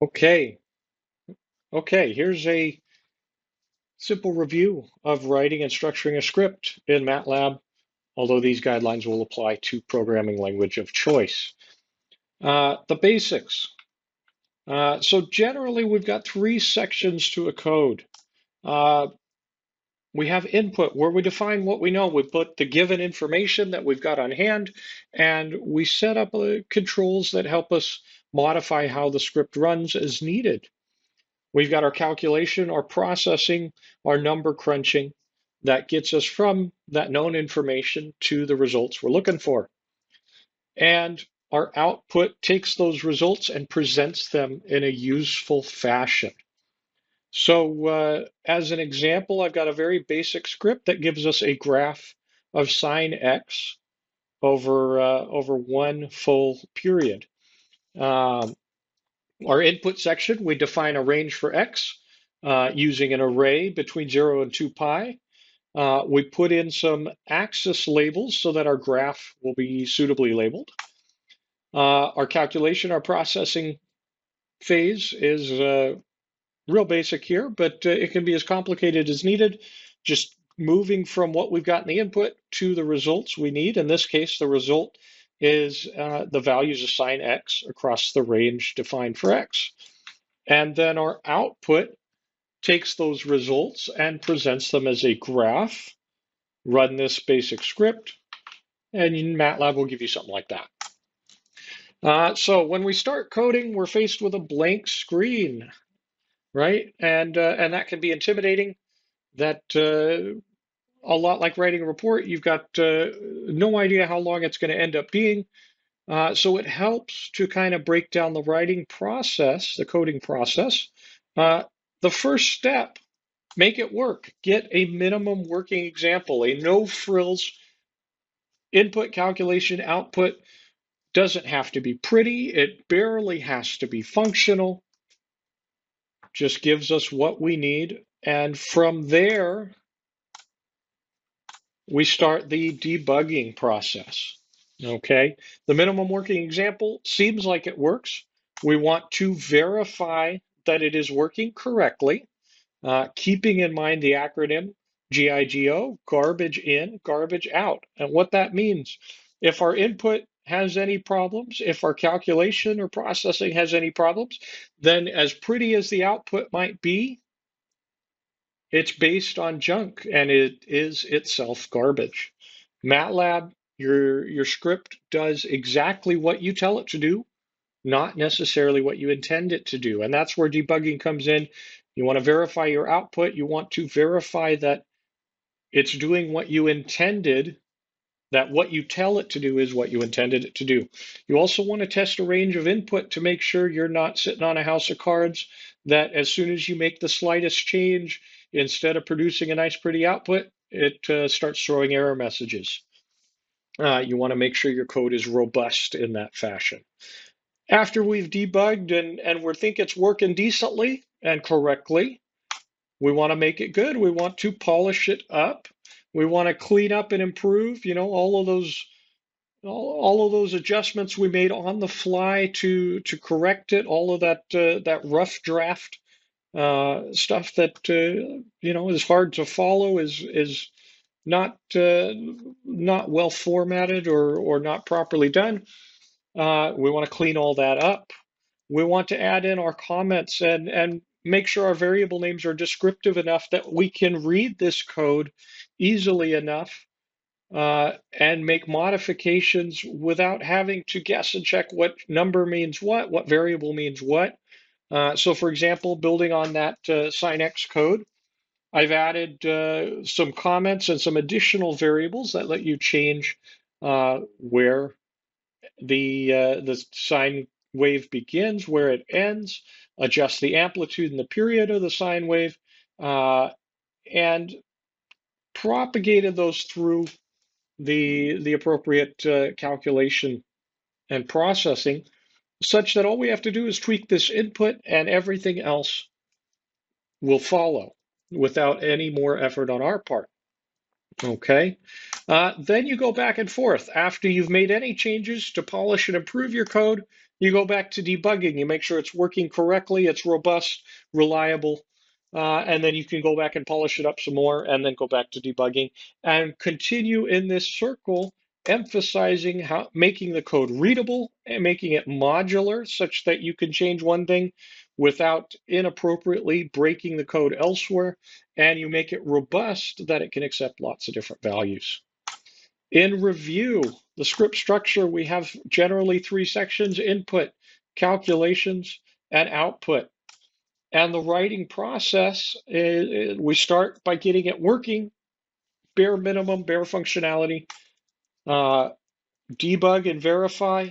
Okay, here's a simple review of writing and structuring a script in MATLAB, although these guidelines will apply to programming language of choice. The basics. So generally, we've got three sections to a code. We have input, where we define what we know. We put the given information that we've got on hand, and we set up controls that help us modify how the script runs as needed. We've got our calculation, our processing, our number crunching that gets us from that known information to the results we're looking for. And our output takes those results and presents them in a useful fashion. So as an example, I've got a very basic script that gives us a graph of sine x over one full period. Our input section, we define a range for x using an array between 0 and 2 pi. We put in some axis labels so that our graph will be suitably labeled. Our calculation, our processing phase is real basic here, but it can be as complicated as needed, just moving from what we've got in the input to the results we need. In this case, the result is the values of sine x across the range defined for x. And then our output takes those results and presents them as a graph. Run this basic script, and MATLAB will give you something like that. So when we start coding, we're faced with a blank screen, right? And that can be intimidating. That a lot like writing a report, you've got no idea how long it's going to end up being. So it helps to kind of break down the writing process, the coding process. The first step, make it work. Get a minimum working example, a no-frills input calculation output. Doesn't have to be pretty. It barely has to be functional. Just gives us what we need. And from there, we start the debugging process. Okay, the minimum working example seems like it works. We want to verify that it is working correctly, keeping in mind the acronym GIGO, garbage in, garbage out. And what that means, if our input has any problems, if our calculation or processing has any problems, then as pretty as the output might be, it's based on junk and it is itself garbage. MATLAB, your script does exactly what you tell it to do, not necessarily what you intend it to do. And that's where debugging comes in. You want to verify your output. You want to verify that it's doing what you intended, that what you tell it to do is what you intended it to do. You also want to test a range of input to make sure you're not sitting on a house of cards, that as soon as you make the slightest change, instead of producing a nice pretty output, it starts throwing error messages. You want to make sure your code is robust in that fashion. After we've debugged and we think it's working decently and correctly, we want to make it good. We want to polish it up. We want to clean up and improve, all of those adjustments we made on the fly to correct it, all of that rough draft stuff that is hard to follow, is not well formatted or not properly done. We want to clean all that up. We want to add in our comments and make sure our variable names are descriptive enough that we can read this code easily enough and make modifications without having to guess and check what number means what variable means what. So for example, building on that sine x code, I've added some comments and some additional variables that let you change where the sine wave begins, where it ends, adjust the amplitude and the period of the sine wave, and propagated those through the appropriate calculation and processing, such that all we have to do is tweak this input and everything else will follow without any more effort on our part. Okay, then you go back and forth. After you've made any changes to polish and improve your code, You go back to debugging. You make sure it's working correctly, it's robust, reliable, and then you can go back and polish it up some more and then go back to debugging and continue in this circle, emphasizing how making the code readable and making it modular such that you can change one thing without inappropriately breaking the code elsewhere, and you make it robust that it can accept lots of different values. In review, the script structure, we have generally 3 sections: input, calculations, and output. And the writing process, we start by getting it working, bare minimum, bare functionality, debug and verify,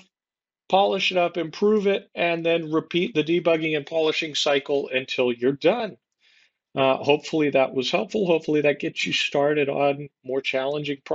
polish it up, improve it, and then repeat the debugging and polishing cycle until you're done. Hopefully that was helpful. Hopefully that gets you started on more challenging problems.